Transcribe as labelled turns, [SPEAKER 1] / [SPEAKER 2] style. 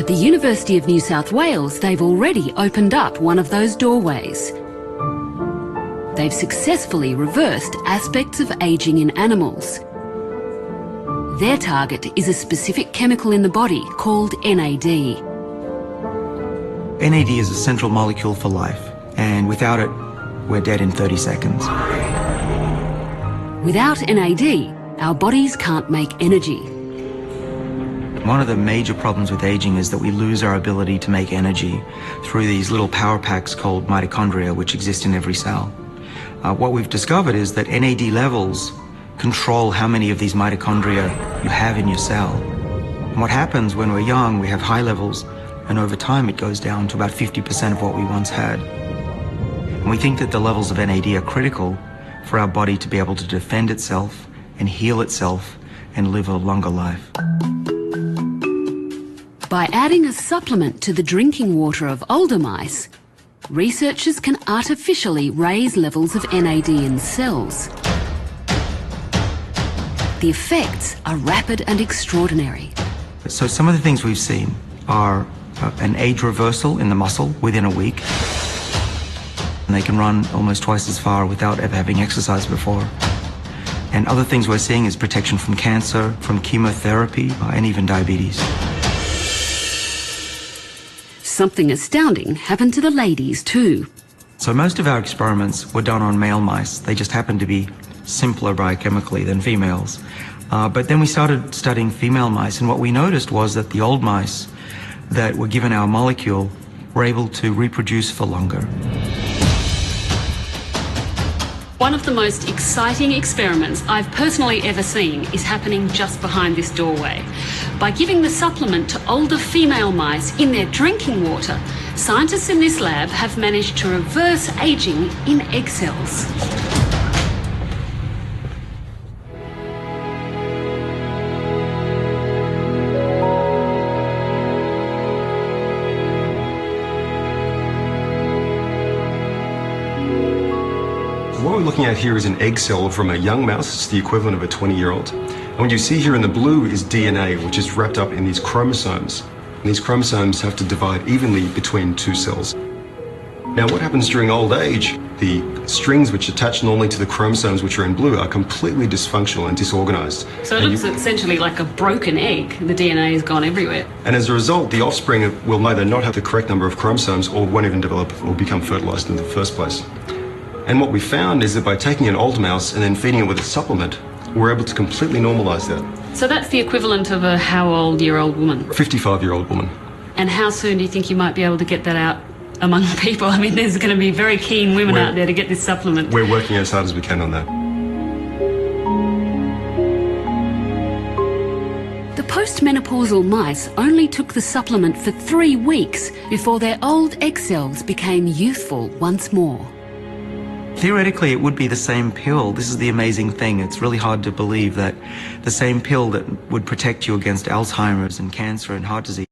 [SPEAKER 1] At the University of New South Wales, they've already opened up one of those doorways. They've successfully reversed aspects of ageing in animals. Their target is a specific chemical in the body called NAD.
[SPEAKER 2] NAD is a central molecule for life, and without it, we're dead in 30 seconds.
[SPEAKER 1] Without NAD, our bodies can't make energy.
[SPEAKER 2] One of the major problems with aging is that we lose our ability to make energy through these little power packs called mitochondria, which exist in every cell. What we've discovered is that NAD levels control how many of these mitochondria you have in your cell. And what happens when we're young, we have high levels, and over time it goes down to about 50% of what we once had. And we think that the levels of NAD are critical for our body to be able to defend itself and heal itself and live a longer life.
[SPEAKER 1] By adding a supplement to the drinking water of older mice, researchers can artificially raise levels of NAD in cells. The effects are rapid and extraordinary.
[SPEAKER 2] So some of the things we've seen are an age reversal in the muscle within a week. And they can run almost twice as far without ever having exercised before. And other things we're seeing is protection from cancer, from chemotherapy, and even diabetes.
[SPEAKER 1] Something astounding happened to the ladies too.
[SPEAKER 2] So most of our experiments were done on male mice. They just happened to be simpler biochemically than females. But then we started studying female mice, and what we noticed was that the old mice that were given our molecule were able to reproduce for longer.
[SPEAKER 1] One of the most exciting experiments I've personally ever seen is happening just behind this doorway. By giving the supplement to older female mice in their drinking water, scientists in this lab have managed to reverse aging in egg cells.
[SPEAKER 3] What we're looking at here is an egg cell from a young mouse. It's the equivalent of a 20-year-old. And what you see here in the blue is DNA, which is wrapped up in these chromosomes. And these chromosomes have to divide evenly between two cells. Now, what happens during old age? The strings which attach normally to the chromosomes, which are in blue, are completely dysfunctional and disorganized.
[SPEAKER 1] So it looks essentially like a broken egg. The DNA has gone everywhere.
[SPEAKER 3] And as a result, the offspring will either not have the correct number of chromosomes or won't even develop or become fertilized in the first place. And what we found is that by taking an old mouse and then feeding it with a supplement, we're able to completely normalize that.
[SPEAKER 1] So that's the equivalent of a how old-year-old woman?
[SPEAKER 3] 55-year-old woman.
[SPEAKER 1] And how soon do you think you might be able to get that out among people? I mean, there's going to be very keen women out there to get this supplement.
[SPEAKER 3] We're working as hard as we can on that.
[SPEAKER 1] The postmenopausal mice only took the supplement for 3 weeks before their old egg cells became youthful once more.
[SPEAKER 2] Theoretically, it would be the same pill. This is the amazing thing. It's really hard to believe that the same pill that would protect you against Alzheimer's and cancer and heart disease